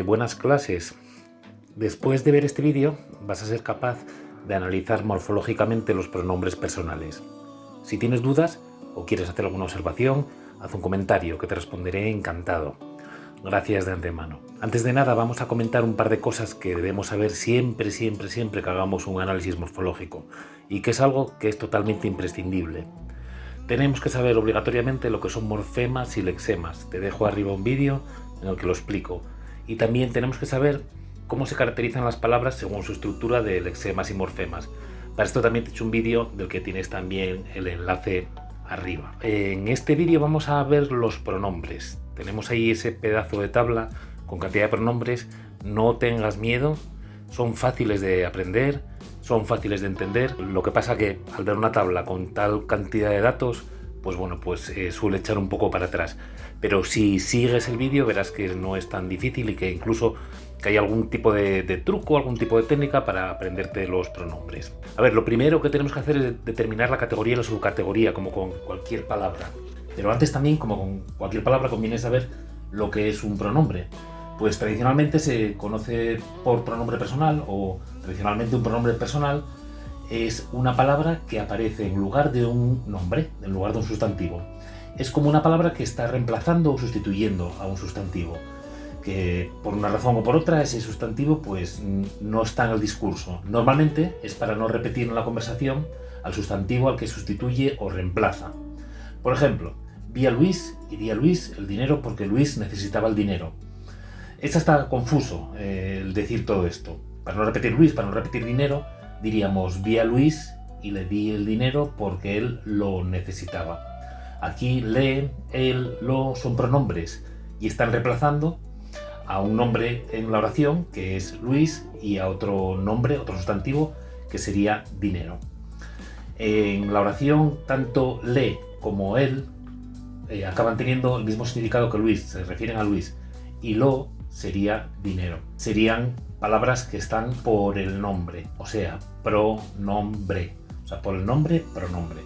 Buenas clases. Después de ver este vídeo vas a ser capaz de analizar morfológicamente los pronombres personales. Si tienes dudas o quieres hacer alguna observación, haz un comentario que te responderé encantado. Gracias de antemano. Antes de nada vamos a comentar un par de cosas que debemos saber siempre que hagamos un análisis morfológico y que es algo que es totalmente imprescindible. Tenemos que saber obligatoriamente lo que son morfemas y lexemas. Te dejo arriba un vídeo en el que lo explico. Y también tenemos que saber cómo se caracterizan las palabras según su estructura de lexemas y morfemas. Para esto también te he hecho un vídeo del que tienes también el enlace arriba. En este vídeo vamos a ver los pronombres. Tenemos ahí ese pedazo de tabla con cantidad de pronombres. No tengas miedo, son fáciles de aprender, son fáciles de entender. Lo que pasa que al ver una tabla con tal cantidad de datos, pues suele echar un poco para atrás. Pero si sigues el vídeo verás que no es tan difícil y que incluso que hay algún tipo de truco, algún tipo de técnica para aprenderte los pronombres. A ver, lo primero que tenemos que hacer es determinar la categoría y la subcategoría, como con cualquier palabra. Pero antes también, como con cualquier palabra, conviene saber lo que es un pronombre. Pues tradicionalmente se conoce por pronombre personal, o tradicionalmente un pronombre personal es una palabra que aparece en lugar de un nombre, en lugar de un sustantivo. Es como una palabra que está reemplazando o sustituyendo a un sustantivo, que por una razón o por otra ese sustantivo pues no está en el discurso. Normalmente es para no repetir en la conversación al sustantivo al que sustituye o reemplaza. Por ejemplo, vi a Luis y di a Luis el dinero porque Luis necesitaba el dinero. Es hasta confuso el decir todo esto. Para no repetir Luis, para no repetir dinero, diríamos vi a Luis y le di el dinero porque él lo necesitaba. Aquí le, él, lo son pronombres y están reemplazando a un nombre en la oración que es Luis y a otro nombre, otro sustantivo que sería dinero. En la oración tanto le como él acaban teniendo el mismo significado que Luis, se refieren a Luis, y lo sería dinero. Serían palabras que están por el nombre, o sea, pronombre. O sea, por el nombre, pronombre.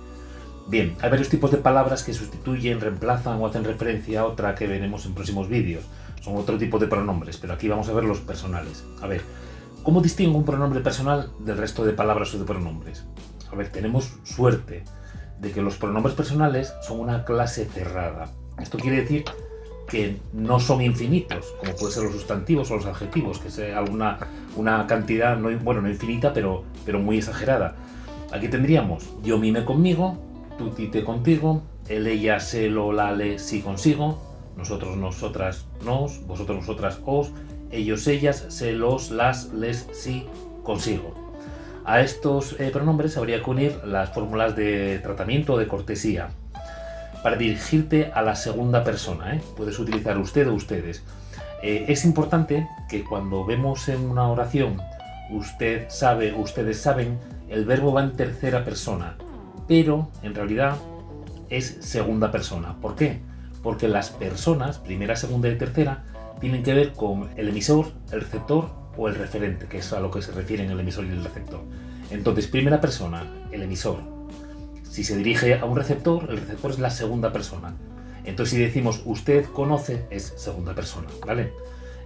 Bien, hay varios tipos de palabras que sustituyen, reemplazan o hacen referencia a otra que veremos en próximos vídeos. Son otro tipo de pronombres, pero aquí vamos a ver los personales. A ver, ¿cómo distingo un pronombre personal del resto de palabras o de pronombres? A ver, tenemos suerte de que los pronombres personales son una clase cerrada. Esto quiere decir que no son infinitos, como pueden ser los sustantivos o los adjetivos, que es una cantidad, no infinita, pero muy exagerada. Aquí tendríamos yo, mime, conmigo, tú, ti, te, contigo, él, ella, se, lo, la, le, si, consigo, nosotros, nosotras, nos, vosotros, vosotras, os, ellos, ellas, se, los, las, les, si, consigo. A estos pronombres habría que unir las fórmulas de tratamiento o de cortesía para dirigirte a la segunda persona. Puedes utilizar usted o ustedes. Es importante que cuando vemos en una oración usted sabe, ustedes saben, el verbo va en tercera persona, pero en realidad es segunda persona. ¿Por qué? Porque las personas, primera, segunda y tercera, tienen que ver con el emisor, el receptor o el referente, que es a lo que se refieren el emisor y el receptor. Entonces, primera persona, el emisor. Si se dirige a un receptor, el receptor es la segunda persona. Entonces, si decimos usted conoce, es segunda persona, ¿vale?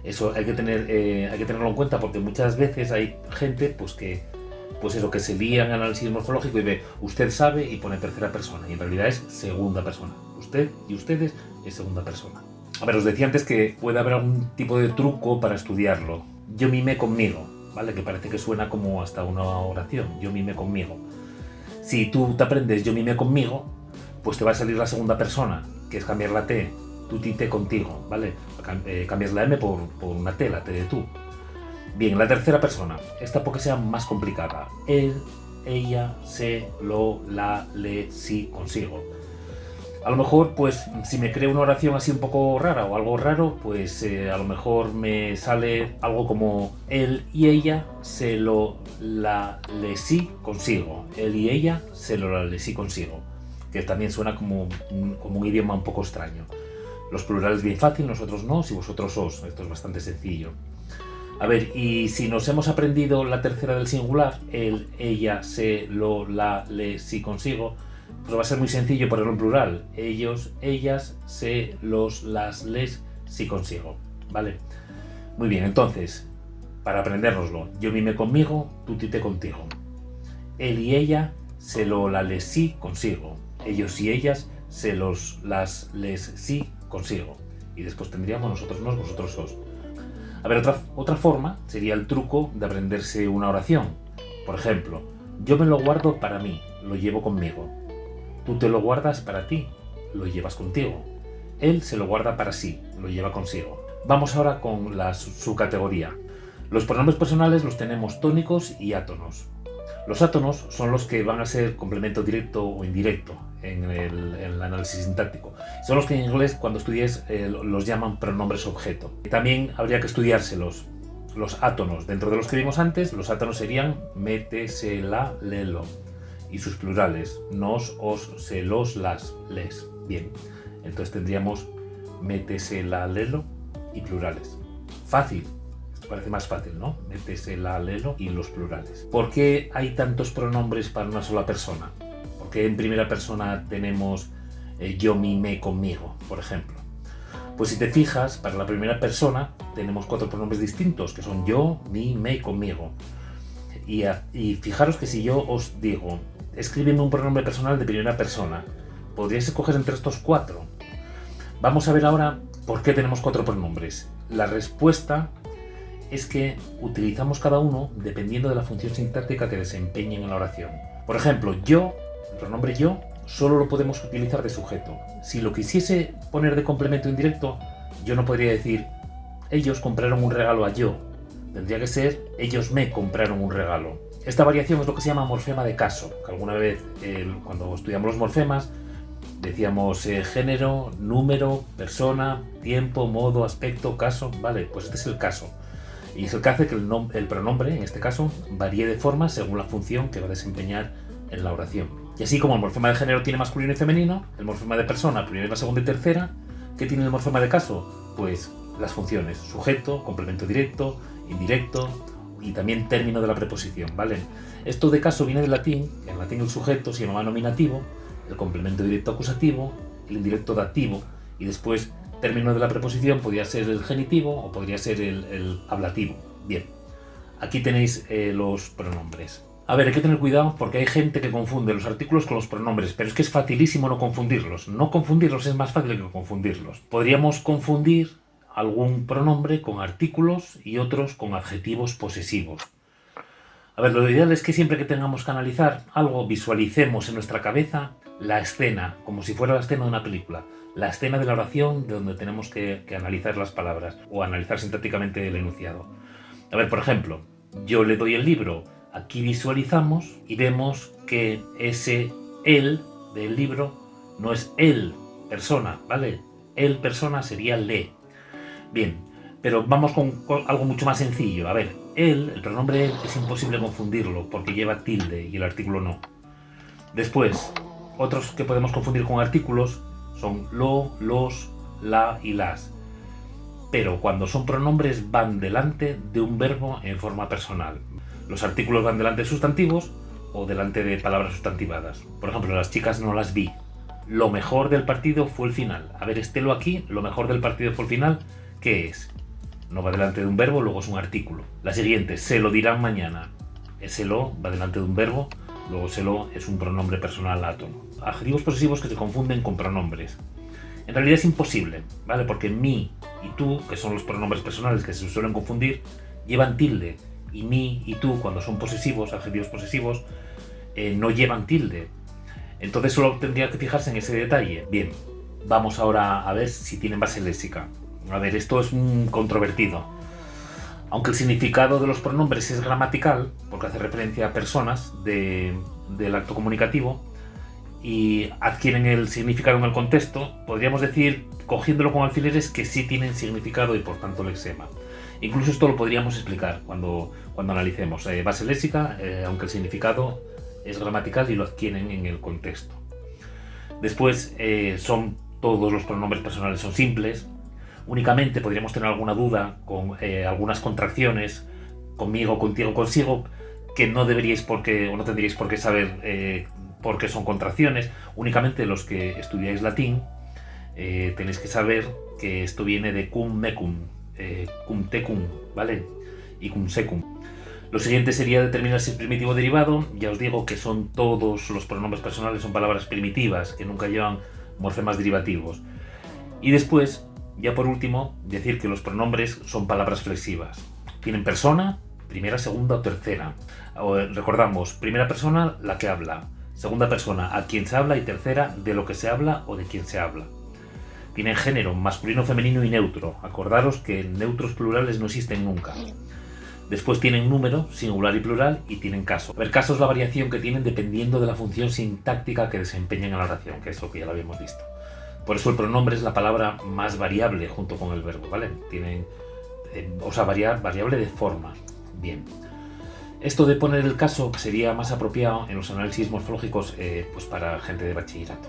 Eso hay que tenerlo en cuenta porque muchas veces hay gente que se lía en análisis morfológico y ve usted sabe y pone tercera persona y en realidad es segunda persona. Usted y ustedes es segunda persona. A ver, os decía antes que puede haber algún tipo de truco para estudiarlo. Yo mimé conmigo, ¿vale? Que parece que suena como hasta una oración. Yo mimé conmigo. Si tú te aprendes yo mimé conmigo, pues te va a salir la segunda persona, que es cambiar la T, tú, ti, te, contigo, ¿vale? Cambias la M por una T, la T de tú. Bien, la tercera persona, esta porque sea más complicada. Él, ella, se, lo, la, le, si, consigo. A lo mejor, pues, si me creo una oración así un poco rara o algo raro, pues a lo mejor me sale algo como él y ella se lo, la, le, si, consigo. Él y ella se lo, la, le, si, consigo. Que también suena como un idioma un poco extraño. Los plurales bien fácil, nosotros nos y vosotros os. Esto es bastante sencillo. A ver, y si nos hemos aprendido la tercera del singular, él, ella, se, lo, la, le, si, consigo, pues va a ser muy sencillo ponerlo en plural. Ellos, ellas, se, los, las, les, si, consigo, ¿vale? Muy bien, entonces, para aprendérnoslo, yo, mi, me conmigo, tú, ti, te contigo. Él y ella, se lo, la, les, sí, consigo. Ellos y ellas, se los, las, les, sí, consigo. Y después tendríamos nosotros nos, vosotros os. A ver, otra forma sería el truco de aprenderse una oración. Por ejemplo, yo me lo guardo para mí, lo llevo conmigo. Tú te lo guardas para ti, lo llevas contigo. Él se lo guarda para sí, lo lleva consigo. Vamos ahora con su categoría. Los pronombres personales los tenemos tónicos y átonos. Los átonos son los que van a ser complemento directo o indirecto en el análisis sintáctico. Son los que en inglés, cuando estudies, los llaman pronombres objeto. También habría que estudiárselos. Los átonos, dentro de los que vimos antes, los átonos serían mete, se, la, lelo. Y sus plurales, nos, os, se, los, las, les. Bien, entonces tendríamos mete, se, la, lelo y plurales. Fácil. Parece más fácil, ¿no? Metes el alelo y los plurales. ¿Por qué hay tantos pronombres para una sola persona? ¿Por qué en primera persona tenemos yo, mi, me, conmigo, por ejemplo? Pues si te fijas, para la primera persona tenemos 4 pronombres distintos, que son yo, mi, me y conmigo. Y fijaros que si yo os digo, escríbeme un pronombre personal de primera persona, podríais escoger entre estos 4. Vamos a ver ahora por qué tenemos 4 pronombres. La respuesta es que utilizamos cada uno dependiendo de la función sintáctica que desempeñen en la oración. Por ejemplo, yo, el pronombre yo, solo lo podemos utilizar de sujeto. Si lo quisiese poner de complemento indirecto, yo no podría decir ellos compraron un regalo a yo. Tendría que ser ellos me compraron un regalo. Esta variación es lo que se llama morfema de caso, que alguna vez cuando estudiamos los morfemas decíamos género, número, persona, tiempo, modo, aspecto, caso. Vale, pues este es el caso. Y es el que hace que el pronombre, en este caso, varíe de forma según la función que va a desempeñar en la oración. Y así como el morfema de género tiene masculino y femenino, el morfema de persona, primera, segunda y tercera, ¿qué tiene el morfema de caso? Pues las funciones, sujeto, complemento directo, indirecto y también término de la preposición, ¿vale? Esto de caso viene del latín, que en latín el sujeto se llamaba nominativo, el complemento directo acusativo, el indirecto dativo y después término de la preposición podría ser el genitivo o podría ser el ablativo. Bien, aquí tenéis los pronombres. A ver, hay que tener cuidado porque hay gente que confunde los artículos con los pronombres, pero es que es facilísimo no confundirlos. No confundirlos es más fácil que confundirlos. Podríamos confundir algún pronombre con artículos y otros con adjetivos posesivos. A ver, lo ideal es que siempre que tengamos que analizar algo, visualicemos en nuestra cabeza la escena, como si fuera la escena de una película. La escena de la oración de donde tenemos que analizar las palabras o analizar sintácticamente el enunciado. A ver, por ejemplo, yo le doy el libro. Aquí visualizamos y vemos que ese él del libro no es él, persona, ¿vale? Él, persona, sería le. Bien, pero vamos con algo mucho más sencillo. A ver, él, el pronombre él, es imposible confundirlo porque lleva tilde y el artículo no. Después, otros que podemos confundir con artículos son lo, los, la y las. Pero cuando son pronombres van delante de un verbo en forma personal. Los artículos van delante de sustantivos o delante de palabras sustantivadas. Por ejemplo, las chicas no las vi. Lo mejor del partido fue el final. A ver, estélo aquí, lo mejor del partido fue el final. ¿Qué es? No va delante de un verbo, luego es un artículo. La siguiente, se lo dirán mañana. Ese lo va delante de un verbo, luego se lo es un pronombre personal átono. Adjetivos posesivos que se confunden con pronombres. En realidad es imposible, ¿vale? Porque mi y tú, que son los pronombres personales que se suelen confundir, llevan tilde. Y mi y tú, cuando son posesivos, adjetivos posesivos, no llevan tilde. Entonces solo tendría que fijarse en ese detalle. Bien, vamos ahora a ver si tienen base léxica. A ver, esto es un controvertido. Aunque el significado de los pronombres es gramatical, porque hace referencia a personas del acto comunicativo y adquieren el significado en el contexto, podríamos decir, cogiéndolo con alfileres, que sí tienen significado y por tanto lexema. Incluso esto lo podríamos explicar cuando analicemos base léxica, aunque el significado es gramatical y lo adquieren en el contexto. Después, todos los pronombres personales son simples. Únicamente podríamos tener alguna duda con algunas contracciones, conmigo, contigo, consigo, que no deberíais o no tendríais por qué saber por qué son contracciones. Únicamente los que estudiáis latín tenéis que saber que esto viene de cum mecum. cum tecum, ¿vale? Y cum secum. Lo siguiente sería determinar si es primitivo o derivado. Ya os digo que son todos los pronombres personales, son palabras primitivas que nunca llevan morfemas derivativos. Y después, ya por último, decir que los pronombres son palabras flexivas. Tienen persona, primera, segunda o tercera. Recordamos, primera persona, la que habla. Segunda persona, a quien se habla. Y tercera, de lo que se habla o de quién se habla. Tienen género, masculino, femenino y neutro. Acordaros que neutros plurales no existen nunca. Después tienen número, singular y plural, y tienen caso. A ver, caso es la variación que tienen dependiendo de la función sintáctica que desempeñan en la oración, que es lo que ya lo habíamos visto. Por eso el pronombre es la palabra más variable junto con el verbo, ¿vale? Tienen, variable de forma. Bien. Esto de poner el caso sería más apropiado en los análisis morfológicos pues para gente de bachillerato.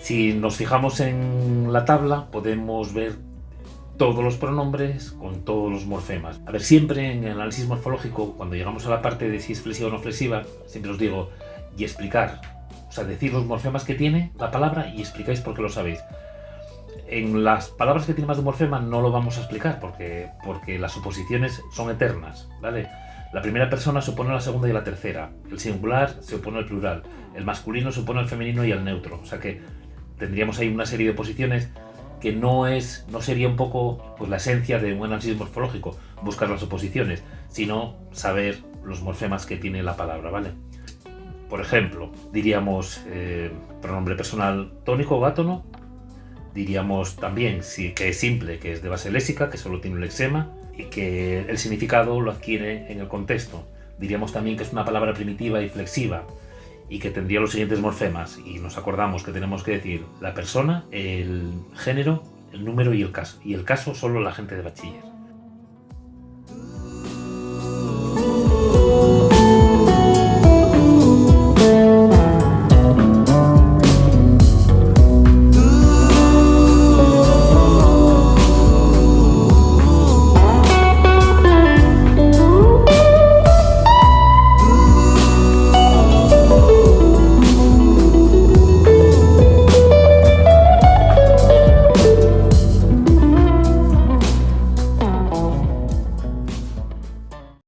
Si nos fijamos en la tabla, podemos ver todos los pronombres con todos los morfemas. A ver, siempre en el análisis morfológico, cuando llegamos a la parte de si es flexiva o no flexiva, siempre os digo, y explicar. O sea, decir los morfemas que tiene la palabra y explicáis por qué lo sabéis. En las palabras que tienen más de un morfema no lo vamos a explicar porque las oposiciones son eternas, ¿vale? La primera persona se opone a la segunda y a la tercera. El singular se opone al plural. El masculino se opone al femenino y al neutro. O sea que tendríamos ahí una serie de oposiciones que no sería un poco pues, la esencia de un análisis morfológico, buscar las oposiciones, sino saber los morfemas que tiene la palabra, ¿vale? Por ejemplo, diríamos pronombre personal tónico o átono, diríamos también que es simple, que es de base léxica, que solo tiene un lexema y que el significado lo adquiere en el contexto. Diríamos también que es una palabra primitiva y flexiva, y que tendría los siguientes morfemas, y nos acordamos que tenemos que decir la persona, el género, el número y el caso solo la gente de bachiller.